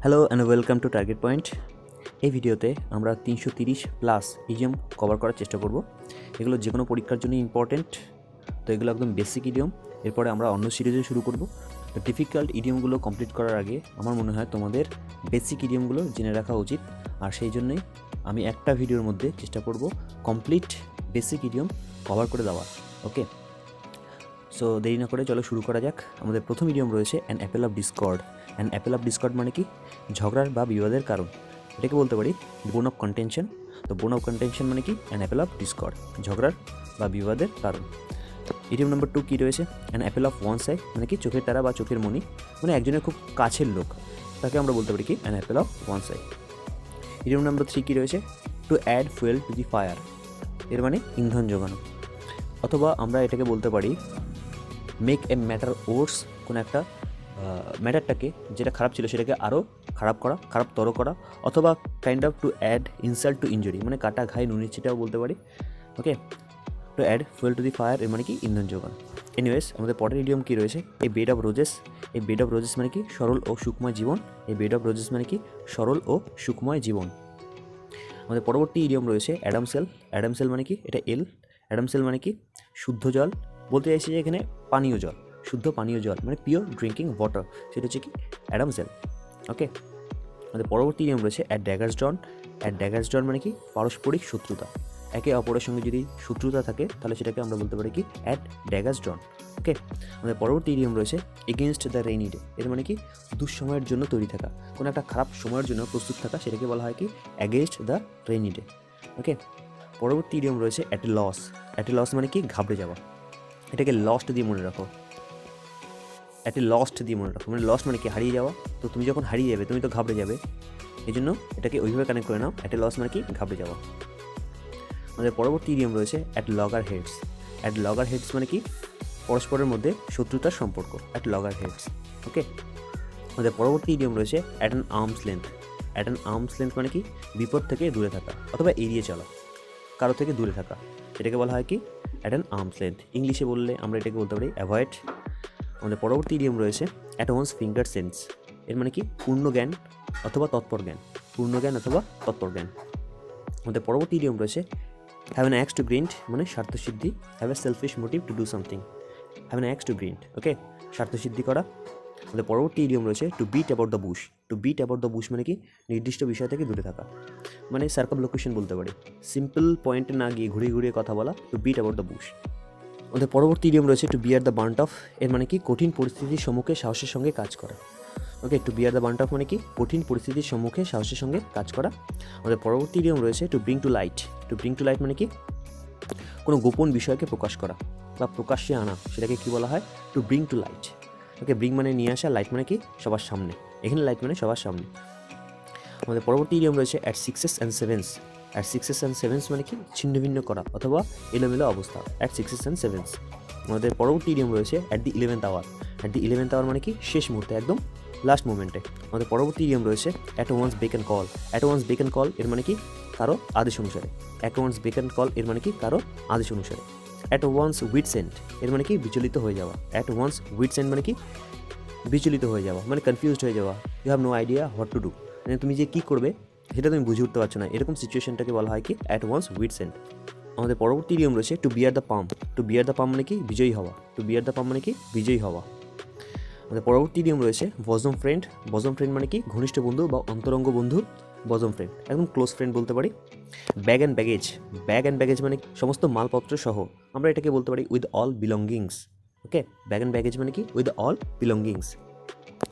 Hello and welcome to target point. এই ভিডিওতে আমরা 330+ ইডিয়ম কভার করার চেষ্টা করব। এগুলো যে কোনো পরীক্ষার জন্য ইম্পর্টেন্ট, তো এগুলো একদম বেসিক ইডিয়ম। এরপরে আমরা অন্য সিরিজে শুরু করব। তো ডিফিকাল্ট ইডিয়মগুলো কমপ্লিট করার আগে আমার মনে হয় তোমাদের বেসিক ইডিয়মগুলো জেনে রাখা উচিত, আর সেই জন্যই আমি একটা ভিডিওর মধ্যে চেষ্টা করব কমপ্লিট বেসিক ইডিয়ম কভার করে দেওয়া। ওকে, সো দেরি না করে চলো শুরু করা যাক। আমাদের প্রথম ইডিয়ম রয়েছে an apple of Discord. An apple of Discord মানে কি? ঝগড়ার বা বিবাদের কারণ। এটাকে বলতে পারি বোন অফ কন্টেনশন। তো বোন অফ কন্টেনশন মানে কি? অ্যান অ্যাপেল অফ ডিসকর্ড, ঝগড়ার বা বিবাদের কারণ। ইডিয়ম নাম্বার 2 কী রয়েছে? অ্যান অ্যাপেল অফ ওয়ান সাই মানে কি? চোখের তারা বা চোখের মণি, মানে একজনের খুব কাছের লোক, তাকে আমরা বলতে পারি কি? An apple of one's eye. Idiom number 3 কী রয়েছে? To add fuel to the fire, এর মানে ইন্ধন যোগানো। অথবা আমরা এটাকে বলতে পারি মেক এ ম্যাটার ওর্স, কোনো একটা ম্যাটারটাকে যেটা খারাপ ছিল সেটাকে আরও খারাপতর করা। অথবা kind of to add insult to injury, মানে কাটা ঘায়ে নুনের ছিটাও বলতে পারি। Okay, to add fuel to the fire এর মানে কি? ইন্ধন যোগান। এনিওয়েজ, আমাদের পরের ইডিয়ম কী রয়েছে? এই বেড অফ রোজেস। এই বেড অফ রোজেস মানে কি? সরল ও সুখময় জীবন। এই বেড অফ রোজেস মানে কি? সরল ও সুখময় জীবন। আমাদের পরবর্তী ইডিয়ম রয়েছে অ্যাডাম সেল। অ্যাডাম সেল মানে কি? এটা এল। অ্যাডাম সেল মানে কি? শুদ্ধ জল, বলতে চাইছি যে এখানে পানীয় জল, শুদ্ধ পানীয় জল মানে পিওর ড্রিঙ্কিং ওয়াটার, সেটা হচ্ছে কি? Adam sell. ওকে, আমাদের পরবর্তী ইডিয়ম রয়েছে at daggers drawn. At daggers drawn মানে কি? পারস্পরিক শত্রুতা। একে অপরের সঙ্গে যদি শত্রুতা থাকে তাহলে সেটাকে আমরা বলতে পারি কি? অ্যাট ড্যাগার্স ডন। ওকে, আমাদের পরবর্তী ইডিয়ম রয়েছে এগেনস্ট দ্য রেইনি ডে। এর মানে কি? দুঃসময়ের জন্য তৈরি থাকা, কোনো একটা খারাপ সময়ের জন্য প্রস্তুত থাকা, সেটাকে বলা হয় কি? Against the rainy day. Okay, পরবর্তী ইডিয়ম রয়েছে at a loss. At a loss মানে কি? ঘাবড়ে যাওয়া। এটাকে লস্ট দিয়ে মনে রাখো। অ্যাট এ লস্ট দিয়ে মনে রাখো, মানে লস্ট মানে কি? হারিয়ে যাওয়া। তো তুমি যখন হারিয়ে যাবে তুমি তো ঘাবড়ে যাবে, এই জন্য এটাকে ওইভাবে কানেক্ট করে নাও। অ্যাট এ লস মানে কি? ঘাবড়ে যাওয়া। আমাদের পরবর্তী ইডিয়ম রয়েছে অ্যাট লগার হেডস। অ্যাট লগার হেডস মানে কি? পরস্পরের মধ্যে শত্রুতার সম্পর্ক, অ্যাট লগার হেডস। ওকে, আমাদের পরবর্তী ইডিয়ম রয়েছে at an arms length. At an arms length মানে কি? বিপদ থেকে দূরে থাকা অথবা এড়িয়ে চলা, কারো থেকে দূরে থাকা, এটাকে বলা হয় কি? At an arms length. ইংলিশে বললে আমরা এটাকে বলতে পারি অ্যাভয়েড। আমাদের পরবর্তী ইডিয়ম রয়েছে অ্যাট ওয়ান্স ফিঙ্গার সেন্স। এর মানে কি? পূর্ণ জ্ঞান অথবা তৎপর জ্ঞান, পূর্ণ জ্ঞান অথবা তৎপর জ্ঞান। আমাদের পরবর্তী ইডিয়ম রয়েছে have an axe to grind, মানে স্বার্থসিদ্ধি। Have a selfish motive to do something. Have an axe to grind, okay, স্বার্থসিদ্ধি করা। আমাদের পরবর্তী ইডিয়ম রয়েছে to beat about the bush. To beat about the bush মানে কি? নির্দিষ্ট বিষয় থেকে দূরে থাকা, মানে সার্কামলোকেশন বলতে পারি, সিম্পল পয়েন্টে না গিয়ে ঘুরিয়ে ঘুরিয়ে কথা বলা। To beat about the bush. আমাদের পরবর্তী ইডিয়ম রয়েছে to bear the brunt of. এর মানে কি? কঠিন পরিস্থিতির সম্মুখে সাহসের সঙ্গে কাজ করা। Okay, to bear the brunt of মানে কি? কঠিন পরিস্থিতির সম্মুখে সাহসের সঙ্গে কাজ করা। আমাদের পরবর্তী ইডিয়ম রয়েছে to bring to light. To bring to light মানে কি? কোনো গোপন বিষয়কে প্রকাশ করা বা প্রকাশ্যে আনা, সেটাকে কি বলা হয়? To bring to light. Okay, bring মানে নিয়ে আসা, লাইট মানে কি? সবার সামনে। এখানে লাইট মানে সবার সামনে। আমাদের পরবর্তী ইডিয়ম রয়েছে at sixes and sevens. At sixes and sevens মানে কি? ছিন্ন ভিন্ন করা অথবা এলোমেলো অবস্থা, অ্যাট সিক্সেস অ্যান্ড সেভেন্স। আমাদের পরবর্তী ইডিয়ম রয়েছে at the 11th hour. At the 11th hour মানে কি? শেষ মুহূর্তে, একদম লাস্ট মোমেন্টে। আমাদের পরবর্তী ইডিয়ম রয়েছে at one's beck and call. At one's beck and call এর মানে কি? কারো আদেশ অনুসারে। At one's beck and call এর মানে কি? কারো আদেশ অনুসারে। অ্যাট ওয়ান্স উইট সেন্ট এর মানে কি? বিচলিত হয়ে যাওয়া। অ্যাট ওয়ান্স উইট সেন্ট মানে কি? বিচলিত হয়ে যাওয়া, মানে কনফিউজড হয়ে যাওয়া। You have no idea what to do, মানে তুমি যে কী করবে সেটা তুমি বুঝে উঠতে পারছো না, এরকম সিচুয়েশনটাকে বলা হয় কি? At one's wit's end. আমাদের পরবর্তী ইডিয়ম রয়েছে টু বিয়ার দ্য পাম্প। টু বিয়ার দ্য পাম্প মানে কি? বিজয়ী হওয়া। টু বিয়ার দ্য পাম্প মানে কি? বিজয়ী হওয়া। আমাদের পরবর্তী ইডিয়ম রয়েছে বজম ফ্রেন্ড। বজম ফ্রেন্ড মানে কি? ঘনিষ্ঠ বন্ধু বা অন্তরঙ্গ বন্ধু, বজম ফ্রেন্ড, একদম ক্লোজ ফ্রেন্ড বলতে পারি। Bag and baggage. Bag and baggage মানে সমস্ত মালপত্র সহ, আমরা এটাকে বলতে পারি with all belongings. Okay, bag and baggage মানে কি? With all belongings.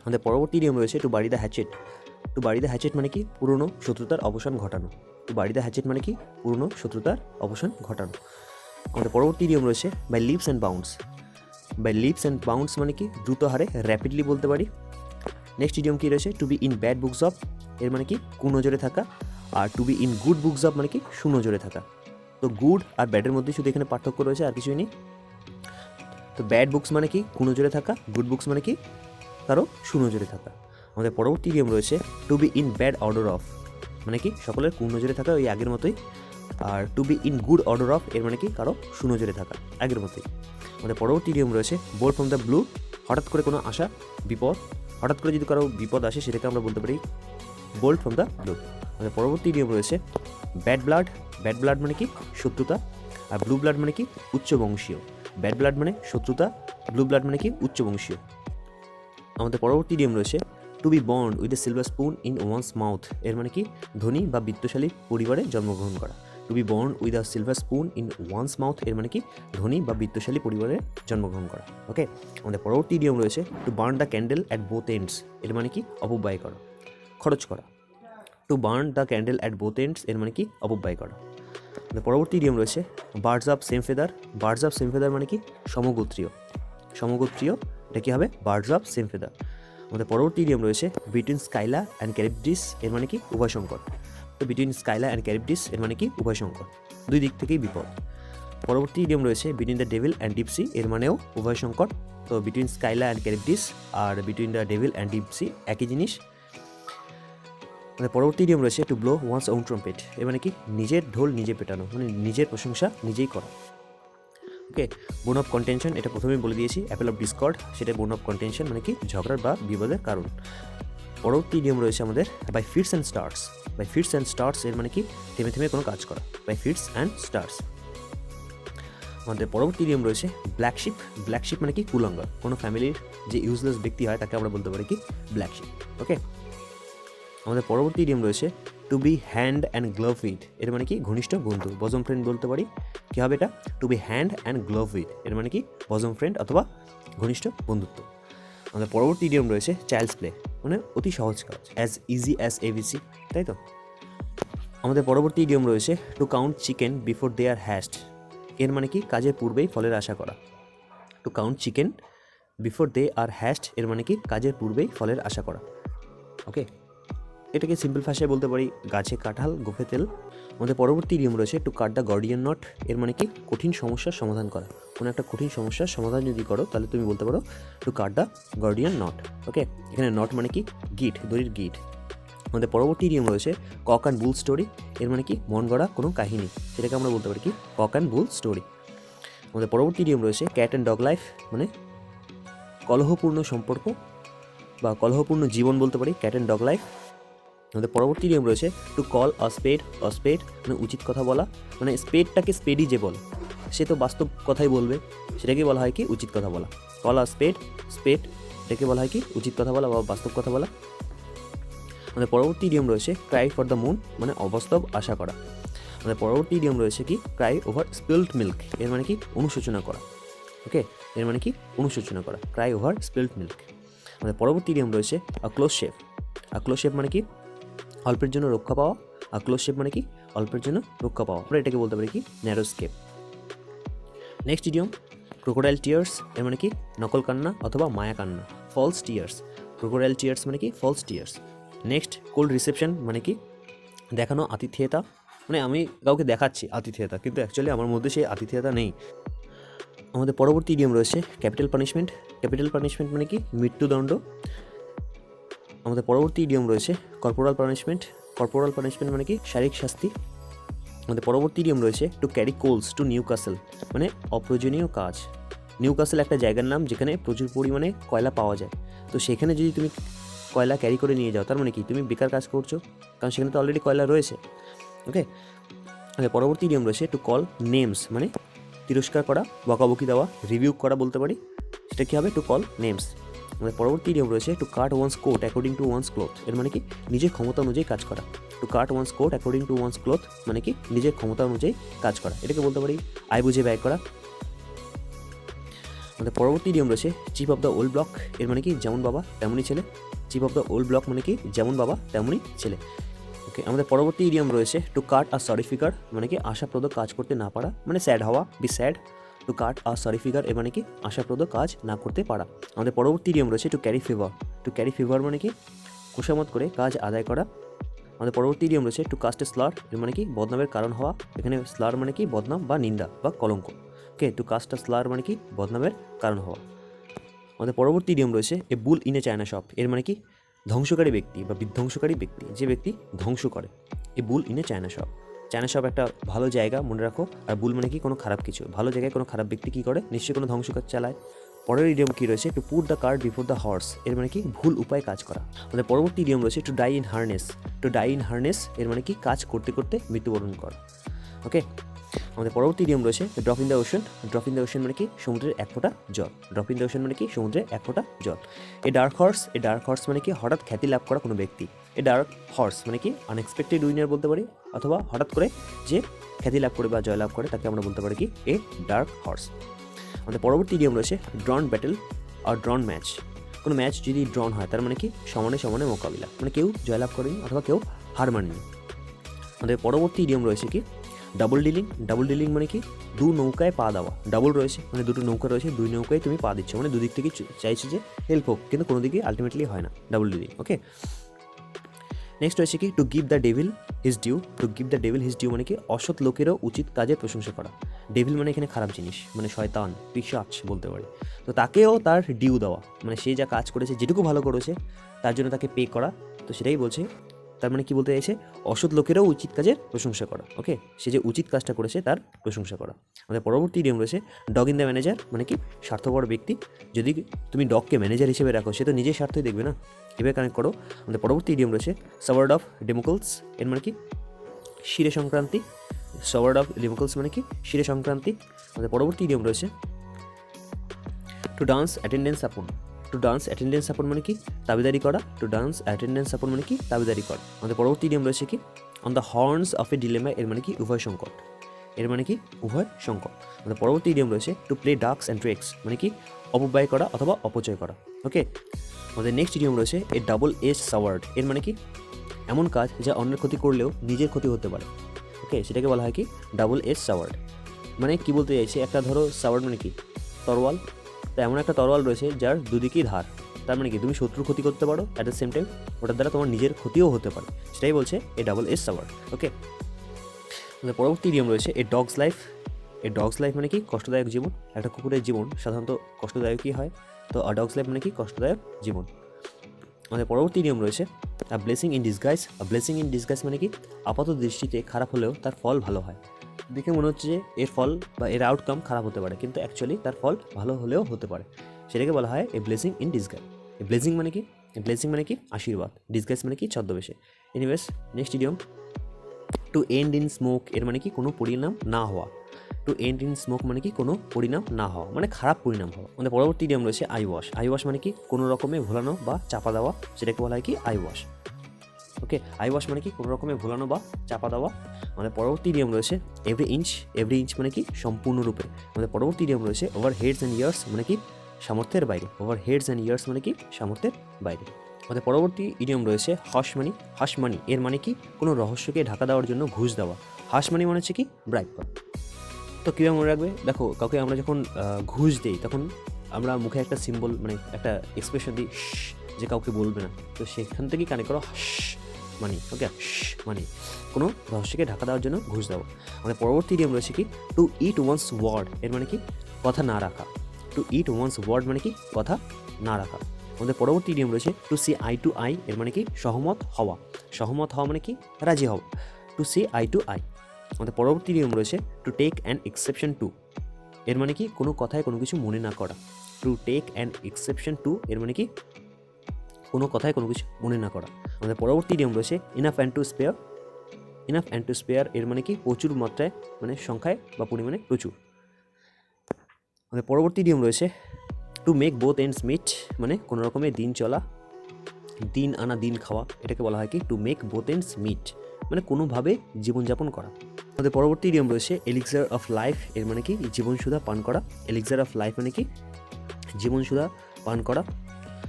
আমাদের পরবর্তী নিয়ম রয়েছে টু বাড়ি দ্য হ্যাচেট। টু বাড়ি দ্য হ্যাচেট মানে কি? পুরনো শত্রুতার অবসান ঘটানো। টু বাড়ি দ্য হ্যাচেট মানে কি? পুরনো শত্রুতার অবসান ঘটানো। আমাদের পরবর্তী নিয়ম রয়েছে by leaps and bounds. By leaps and bounds মানে কি? দ্রুত হারে, র্যাপিডলি বলতে পারি। নেক্সট ইডিয়ম কী রয়েছে? To be in bad books of. এর মানে কি? কুনজরে থাকা। আর to be in good books of মানে কি? সুনজরে থাকা। তো গুড আর ব্যাডের মধ্যে শুধু এখানে পার্থক্য রয়েছে, আর কিছুই নেই। তো ব্যাড বুকস মানে কি? কুনজরে থাকা। গুড বুকস মানে কি? কারো সুনজরে থাকা। আমাদের পরবর্তী নিয়ম রয়েছে to be in bad odour of, মানে কি? সকলের কুনজরে থাকা, ওই আগের মতোই। আর to be in good odour of এর মানে কি? কারো সুনজরে থাকা, আগের মতোই। আমাদের পরবর্তী নিয়ম রয়েছে বোল্ড ফ্রম দ্য ব্লু। হঠাৎ করে কোনো আশা, বিপদ হঠাৎ করে যদি কারো বিপদ আসে সেটাকে আমরা বলতে পারি বোল্ট ফ্রম দ্য ব্লু। আমাদের পরবর্তী নিয়ম রয়েছে ব্যাড ব্লাড। ব্যাড ব্লাড মানে কি? শত্রুতা। আর ব্লু ব্লাড মানে কি? উচ্চবংশীয়। ব্যাড ব্লাড মানে শত্রুতা, ব্লু ব্লাড মানে কি? উচ্চবংশীয়। আমাদের পরবর্তী নিয়ম রয়েছে to be born with a silver spoon in one's mouth. এর মানে কি? ধনী বা বিত্তশালী পরিবারে জন্মগ্রহণ করা। To be born with a silver spoon in one's mouth এর মানে কি? ধনী বা বিত্তশালী পরিবারে জন্মগ্রহণ করা। ওকে, আমাদের পরবর্তী নিয়ম রয়েছে to burn the candle at both ends. এর মানে কি? অপব্যয় করা, খরচ করা। To burn the candle at both ends এর মানে কি? অপব্যয় করা। পরবর্তী নিয়ম রয়েছে birds of same feather. Birds of same feather মানে কি? সমগোত্রীয়। সমগোত্রীয় এটা কী হবে? Birds of same feather. আমাদের পরবর্তী নিয়ম রয়েছে বিটুইন স্কাইলা অ্যান্ড ক্যারিবডিস এর মানে কি? উভয় সংকট। তো বিটুইন স্কাইলা অ্যান্ড ক্যারিবডিস এর মানে কি? উভয় সংকট, দুই দিক থেকেই বিপদ। পরবর্তী নিয়ম রয়েছে between the devil and deep sea এর মানেও উভয় সংকট। তো বিটুইন স্কাইলা অ্যান্ড ক্যারিবডিস আর between the devil and deep sea একই জিনিস। পরবর্তী নিয়ম রয়েছে to blow one's own trumpet এর মানে কি? নিজের ঢোল নিজে পেটানো, মানে নিজের প্রশংসা নিজেই করা। ওকে, বোন অফ কন্টেনশন এটা প্রথমেই বলে দিয়েছি। অ্যাপেল অফ ডিসকর্ড সেটা বোন অফ কন্টেনশন মানে কি? ঝগড়ার বা বিবাদের কারণ। পরবর্তী নিয়ম রয়েছে আমাদের by fits and starts. By fits and starts এর মানে কি? থেমে থেমে কোনো কাজ করা, বাই ফিটস অ্যান্ড স্টার্স। আমাদের পরবর্তী নিয়ম রয়েছে ব্ল্যাক শিপ। ব্ল্যাক শিপ মানে কি? কুলাঙ্গার। কোনো ফ্যামিলির যে ইউজলেস ব্যক্তি হয় তাকে আমরা বলতে পারি কি? Black sheep. ওকে, আমাদের পরবর্তী নিয়ম রয়েছে to be hand and glove with এর মানে কি? ঘনিষ্ঠ বন্ধু, বজম ফ্রেন্ড বলতে পারি। কী হবে এটা? To be hand and glove with এর মানে কি? বজম ফ্রেন্ড অথবা ঘনিষ্ঠ বন্ধুত্ব। আমাদের পরবর্তী নিয়ম রয়েছে চাইল্ডস প্লে, মানে অতি সহজ কাজ, অ্যাজ ইজি অ্যাজ এবিসি, তাই তো? আমাদের পরবর্তী নিয়ম রয়েছে to count chicken before they are hatched এর মানে কি? কাজের পূর্বেই ফলের আশা করা। To count chicken before they are hatched এর মানে কি? কাজের পূর্বেই ফলের আশা করা। ওকে, এটাকে সিম্পল ভাষায় বলতে পারি গাছে কাঁঠাল গোফে তেল। আমাদের পরবর্তী নিয়ম রয়েছে to cut the Gordian not এর মানে কি? কঠিন সমস্যার সমাধান করা। কোনো একটা কঠিন সমস্যার সমাধান যদি করো তাহলে তুমি বলতে পারো to cut the Gordian knot. ওকে, এখানে নট মানে কি? গিট, দড়ির গিট। আমাদের পরবর্তী নিয়ম রয়েছে কক অ্যান্ড বুল স্টোরি এর মানে কি? মন গড়া কোনো কাহিনী, সেটাকে আমরা বলতে পারি কি? Cock and bull story. আমাদের পরবর্তী নিয়ম রয়েছে ক্যাট অ্যান্ড ডগ লাইফ, মানে কলহপূর্ণ সম্পর্ক বা কলহপূর্ণ জীবন বলতে পারি ক্যাট অ্যান্ড ডগ লাইফ। আমাদের পরবর্তী নিয়ম রয়েছে টু কল আ স্পেড মানে উচিত কথা বলা, মানে স্পেডটাকে স্পেডই যে বল সে তো বাস্তব কথাই বলবে, সেটাকেই বলা হয় কি? উচিত কথা বলা। কল আ স্পেড এটাকে বলা হয় কি? উচিত কথা বলা বা বাস্তব কথা বলা। আমাদের পরবর্তী নিয়ম রয়েছে ক্রাই ফর দ্য মুন, মানে অবাস্তব আশা করা। আমাদের পরবর্তী নিয়ম রয়েছে কি? ক্রাই ওভার স্পিল্ড মিল্ক এর মানে কি? অনুশোচনা করা। ওকে, এর মানে কি? অনুশোচনা করা, ক্রাই ওভার স্পিল্ড মিল্ক। আমাদের পরবর্তী নিয়ম রয়েছে আ ক্লোজ শেভ। আ ক্লোজ শেভ মানে কি? অল্পের জন্য রক্ষা পাওয়া। আর ক্লোজ শেপ মানে কি? অল্পের জন্য রক্ষা পাওয়া। আমরা এটাকে বলতে পারি কি? Narrow escape. Next idiom crocodile tears এর মানে কি? নকল কান্না অথবা মায়া কান্না, ফলস টিয়ার্স। ক্রোকোডাইল টিয়ার্স মানে কি? False tears. Next cold reception মানে কি? দেখানো আতিথেয়তা, মানে আমি কাউকে দেখাচ্ছি আতিথেয়তা কিন্তু অ্যাকচুয়ালি আমার মধ্যে সেই আতিথেয়তা নেই। আমাদের পরবর্তী ইডিয়ম রয়েছে ক্যাপিটাল পানিশমেন্ট। ক্যাপিটাল পানিশমেন্ট মানে কি? মৃত্যুদণ্ড। আমাদের পরবর্তী ইডিয়ম রয়েছে কর্পোরাল পানিশমেন্ট। কর্পোরাল পানিশমেন্ট মানে কি? শারীরিক শাস্তি। আমাদের পরবর্তী ইডিয়ম রয়েছে to carry coals to Newcastle, মানে অপ্রয়োজনীয় কাজ। নিউ কাসেল একটা জায়গার নাম যেখানে প্রচুর পরিমাণে কয়লা পাওয়া যায়। তো সেখানে যদি তুমি কয়লা ক্যারি করে নিয়ে যাও তার মানে কি? তুমি বেকার কাজ করছো, কারণ সেখানে তো অলরেডি কয়লা রয়েছে। ওকে, আমাদের পরবর্তী ইডিয়ম রয়েছে টু কল নেমস, মানে তিরস্কার করা, বকাবকি দেওয়া, রিভিউ করা বলতে পারি। সেটা কী হবে? To call names. আমাদের পরবর্তী নিয়ম রয়েছে to cut one's coat according to one's cloth এর মানে কি? নিজের ক্ষমতা অনুযায়ী কাজ করা। To cut one's coat according to one's cloth মানে কি? নিজের ক্ষমতা অনুযায়ী কাজ করা, এটাকে বলতে পারি আয় বুঝে ব্যয় করা। আমাদের পরবর্তী নিয়ম রয়েছে chief of the old block এর মানে কি? যেমন বাবা তেমনই ছেলে। Chief of the old block মানে কি? যেমন বাবা তেমনই ছেলে। ওকে, আমাদের পরবর্তী ইডিয়ম রয়েছে to cut a sorry figure মানে কি? আশাপ্রদ কাজ করতে না পারা, মানে স্যাড হওয়া, be sad. Two cut a sorry figure এর মানে কি? আশাপ্রদ কাজ না করতে পারা। আমাদের পরবর্তী ইডিয়ম রয়েছে to carry fever. To carry fever মানে কি? খুশামত করে কাজ আদায় করা। আমাদের পরবর্তী ইডিয়ম রয়েছে টু কাস্ট এ স্লার এর মানে কি? বদনামের কারণ হওয়া। এখানে স্লার মানে কি? বদনাম বা নিন্দা বা কলঙ্ক। ওকে, টু কাস্ট আ স্লার মানে কি? বদনামের কারণ হওয়া। আমাদের পরবর্তী ইডিয়ম রয়েছে এ bull in a china shop এর মানে কি? ধ্বংসকারী ব্যক্তি বা বিধ্বংসকারী ব্যক্তি, যে ব্যক্তি ধ্বংস করে। A bull in a china shop. China shop একটা ভালো জায়গা, মনে রাখো। আর বুল মানে কি? কোনো খারাপ কিছু। ভালো জায়গায় কোনো খারাপ ব্যক্তি কী করে? নিশ্চয়ই কোনো ধ্বংসকাজ চালায়। পরের ইডিয়ম কী রয়েছে, to put the cart before the horse, এর মানে কি ভুল উপায়ে কাজ করা। আমাদের পরবর্তী ইডিয়ম রয়েছে to die in harness. To die in harness এর মানে কি কাজ করতে করতে মৃত্যুবরণ করা। ওকে, আমাদের পরবর্তী ইডিয়ম রয়েছে drop in the ocean. Drop in the ocean মানে কি সমুদ্রের এক ফোঁটা জল। ড্রপ ইন দ্য ওশন মানে কি সমুদ্রের এক ফোঁটা জল। এ ডার্ক হর্স মানে কি হঠাৎ খ্যাতি লাভ করা কোনো ব্যক্তি। এ ডার্ক হর্স মানে কি আনএক্সপেক্টেড উইনার বলতে পারি, অথবা হঠাৎ করে যে খ্যাতি লাভ করে বা জয় লাভ করে তাকে আমরা বলতে পারি কি এ ডার্ক হর্স। আমাদের পরবর্তী ইডিয়ম রয়েছে ড্রন ব্যাটেল আর ড্রন ম্যাচ। কোনো ম্যাচ যদি ড্রন হয় তার মানে কি সমানে সমানে মোকাবিলা, মানে কেউ জয়লাভ করেনি অথবা কেউ হার মানেনি। আমাদের পরবর্তী ইডিয়ম রয়েছে কি ডাবল ডিলিং। ডাবল ডিলিং মানে কি দু নৌকায় পা দেওয়া। ডাবল রয়েছে মানে দুটো নৌকা রয়েছে, দুই নৌকায় তুমি পা দিচ্ছ, মানে দুদিক থেকে চাইছো যে হেল্প হোক, কিন্তু কোনো দিকে আলটিমেটলি হয় না। Double dealing. ওকে, নেক্সট রয়েছে কি to give the devil his due. To give the devil his due মানে কি অসৎ লোকেরও উচিত কাজের প্রশংসা করা। ডেভিল মানে এখানে খারাপ জিনিস, মানে শয়তান, পিশাচ বলতে পারি। তো তাকেও তার ডিউ দেওয়া, মানে সে যা কাজ করেছে, যেটুকু ভালো করেছে তার জন্য তাকে পে করা। তো সেটাই বলছে, তার মানে কি বলতে চাইছে, অসৎ লোকেরও উচিত কাজের প্রশংসা করা। ওকে, সে যে উচিত কাজটা করেছে তার প্রশংসা করা। আমাদের পরবর্তী ইডিয়ম রয়েছে ডগ ইন দ্য ম্যানেজার, মানে কি স্বার্থপর ব্যক্তি। যদি তুমি ডগকে ম্যানেজার হিসেবে রাখো, সে তো নিজের স্বার্থই দেখবে না। এভাবে কানেক্ট করো। আমাদের পরবর্তী ইডিয়ম রয়েছে সাওয়ার্ড অফ ডেমোকলস, এর মানে কি শিরে সংক্রান্তি। সাওয়ার্ড অফ ডেমোকলস মানে কি শিরে সংক্রান্তি। আমাদের পরবর্তী ইডিয়ম রয়েছে টু ডান্স অ্যাটেন্ডেন্স আপন। টু ডান্স অ্যাটেন্ডেন্স আপন মানে কি দাবিদারি করা। টু ডান্স অ্যাটেন্ডেন্স আপন মানে কি দাবিদারি করা। আমাদের পরবর্তী ইডিয়ম রয়েছে কি on the horns of A dilemma, এর মানে কি উভয় সংকট। এর মানে কি উভয় সংকট। আমাদের পরবর্তী ইডিয়ম রয়েছে টু প্লে ডার্কস অ্যান্ড ট্রিক্স, মানে কি অপব্যয় করা অথবা অপচয় করা। ওকে, আমাদের নেক্সট ইডিয়ম রয়েছে এ ডাবল এজ সাওয়ার্ড, এর মানে কি এমন কাজ যা অন্যের ক্ষতি করলেও নিজের ক্ষতি হতে পারে। ওকে, সেটাকে বলা হয় কি ডাবল এজ সাওয়ার্ড। মানে কি বলতে চাইছে, একটা ধরো সাওয়ার্ড মানে কি তরোয়াল, তো এমন একটা তরোয়াল রয়েছে যার দুদিকেই ধার। তার মানে কি তুমি শত্রুর ক্ষতি করতে পারো, অ্যাট দ্য সেম টাইম ওটার দ্বারা তোমার নিজের ক্ষতিও হতে পারে। সেটাই বলছে এ ডাবল এজ সাওয়ার্ড। ওকে, আমাদের পরবর্তী ইডিয়ম রয়েছে এ ডগস লাইফ। এ ডগস লাইফ মানে কি কষ্টদায়ক জীবন। একটা কুকুরের জীবন সাধারণত কষ্টদায়কই হয়, তো আ ডগস লাইফ মানে কি কষ্টদায়ক জীবন। আমাদের পরবর্তী নিয়ম রয়েছে a blessing in disguise. A blessing in disguise মানে কি আপাত দৃষ্টিতে খারাপ হলেও তার ফল ভালো হয়। দেখে মনে হচ্ছে যে এর ফল বা এর আউটকাম খারাপ হতে পারে, কিন্তু অ্যাকচুয়ালি তার ফল ভালো হলেও হতে পারে। সেটাকে বলা হয় এ blessing in disguise. A blessing মানে কি, ব্লেসিং মানে কি আশীর্বাদ, ডিসগাইজ মানে কি ছদ্মবেশে। Anyways, next idiom to end in smoke, এর মানে কি কোনো পরিণাম না হওয়া। টু এন্ড ইন স্মোক মানে কি কোনো পরিণাম না হওয়া, মানে খারাপ পরিণাম হওয়া। আমাদের পরবর্তী নিয়ম রয়েছে আই ওয়াশ। আই ওয়াশ মানে কি কোনো রকমে ভোলানো বা চাপা দেওয়া, সেটাকে বলা হয় কি I wash. Okay, I wash মানে কি কোনো রকমে ভোলানো বা চাপা দেওয়া। আমাদের পরবর্তী নিয়ম রয়েছে এভরি ইঞ্চ। এভরি ইঞ্চ মানে কি সম্পূর্ণরূপে। আমাদের পরবর্তী নিয়ম রয়েছে ওভার হেডস অ্যান্ড ইয়ার্স, মানে কি সামর্থ্যের বাইরে। ওভার হেডস অ্যান্ড ইয়ার্স মানে কি সামর্থ্যের বাইরে। আমাদের পরবর্তী ইডিয়ম রয়েছে হাশ মানি। হাশ মানি এর মানে কি কোনো রহস্যকে ঢাকা দেওয়ার জন্য ঘুষ দেওয়া। হাশ মানি মানে হচ্ছে কি ব্রাইব করা। তো কীভাবে মনে রাখবে, দেখো কাউকে আমরা যখন ঘুষ দিই তখন আমরা মুখে একটা সিম্বল মানে একটা এক্সপ্রেশন দিই যে কাউকে বলবে না, তো সেখান থেকেই কানেক্ট করো হাশ মানি। ওকে, মানি কোনো রহস্যকে ঢাকা দেওয়ার জন্য ঘুষ দেওয়া। আমাদের পরবর্তী ইডিয়ম রয়েছে কি টু ইট ওয়ান্স ওয়ার্ড, এর মানে কি কথা না রাখা। টু ইট ওয়ান্স ওয়ার্ড মানে কি কথা না রাখা। আমাদের পরবর্তী ইডিয়ম রয়েছে to see eye to eye, এর মানে কি সহমত হওয়া। সহমত হওয়া মানে কি রাজি হওয়া। To see eye to eye. আমাদের পরবর্তী নিয়ম রয়েছে to take an exception to, এর মানে কি কোনো কথায় কোনো কিছু মনে না করা। To take an exception to এর মানে কি কোনো কথায় কোনো কিছু মনে না করা। আমাদের পরবর্তী নিয়ম রয়েছে enough and to spare. Enough and to spare এর মানে কি প্রচুর মাত্রায়, মানে সংখ্যায় বা পরিমাণে প্রচুর। আমাদের পরবর্তী নিয়ম রয়েছে to make both ends meet, মানে কোনো রকমের দিন চলা, দিন আনা দিন খাওয়া, এটাকে বলা হয় কি to make both ends meet, মানে কোনোভাবে জীবনযাপন করা। আমাদের পরবর্তী নিয়ম রয়েছে এলিক্সার অফ লাইফ, এর মানে কি জীবনসুধা পান করা। এলিক্সার অফ লাইফ মানে কি জীবনসুধা পান করা।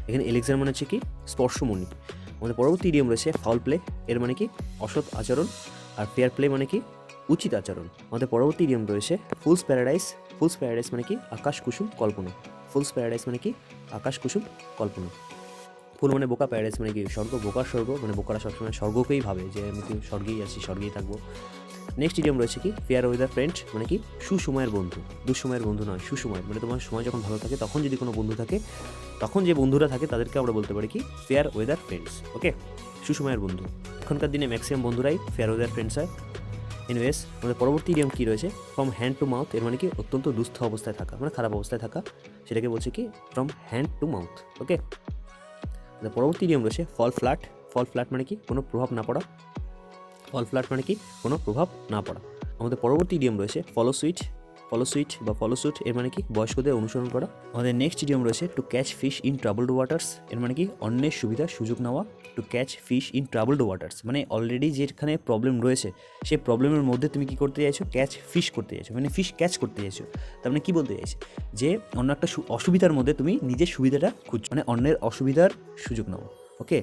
এখানে এলিক্সার মানে হচ্ছে কি স্পর্শমণি। আমাদের পরবর্তী নিয়ম রয়েছে ফাউল প্লে, এর মানে কি অসৎ আচরণ। আর ফেয়ার প্লে মানে কি উচিত আচরণ। আমাদের পরবর্তী নিয়ম রয়েছে ফুলস প্যারাডাইস। ফুলস প্যারাডাইস মানে কি আকাশ কুসুম কল্পনা। ফুলস প্যারাডাইস মানে কি আকাশ কুসুম কল্পনা। ফুল মানে বোকা, প্যারাডাইস মানে কি স্বর্গ, বোকা স্বর্গ, মানে বোকারা সবসময় স্বর্গকেই ভাবে যে আমি তো স্বর্গেই আছি, স্বর্গেই থাকবো। নেক্সট ইডিয়ম রয়েছে কি ফেয়ার ওয়েদার ফ্রেন্ড, মানে কি সুসময়ের বন্ধু। দুঃসময়ের বন্ধু নয়, সুসময়ের, মানে তোমার সময় যখন ভালো থাকে তখন যদি কোনো বন্ধু থাকে, তখন যে বন্ধুরা থাকে তাদেরকে আমরা বলতে পারি কি ফেয়ার ওয়েদার ফ্রেন্ডস। ওকে, সুসময়ের বন্ধু। এখনকার দিনে ম্যাক্সিমাম বন্ধুরাই ফেয়ার ওয়েদার ফ্রেন্ডস হয়। এনিওয়েজ, আমাদের পরবর্তী ইডিয়ম কী রয়েছে ফ্রম হ্যান্ড টু মাউথ, এর মানে কি অত্যন্ত দুস্থ অবস্থায় থাকা, মানে খারাপ অবস্থায় থাকা, সেটাকে বলছে কি ফ্রম হ্যান্ড টু মাউথ। ওকে, পরবর্তী নিয়ম রয়েছে ফল ফ্ল্যাট। ফল ফ্ল্যাট মানে কি কোনো প্রভাব না পড়া। ফল ফ্ল্যাট মানে কি কোনো প্রভাব না পড়া। আমাদের পরবর্তী নিয়ম রয়েছে ফলো সুইট। ফলো সুইট বা ফলো সুট এর মানে কি বয়স্কদের অনুসরণ করা। আমাদের নেক্সট নিয়ম রয়েছে to catch fish in troubled waters. এর মানে কি অন্যের সুবিধার সুযোগ নেওয়া। To catch fish in troubled waters মানে অলরেডি যেখানে প্রবলেম রয়েছে সেই প্রবলেমের মধ্যে তুমি কি করতে চাইছো, ক্যাচ ফিশ করতে চাইছো, মানে ফিশ ক্যাচ করতে চাইছো। তার মানে কী বলতে চাইছে যে অন্য একটা অসুবিধার মধ্যে তুমি নিজের সুবিধাটা খুঁজছো, মানে অন্যের অসুবিধার সুযোগ নাও। ওকে,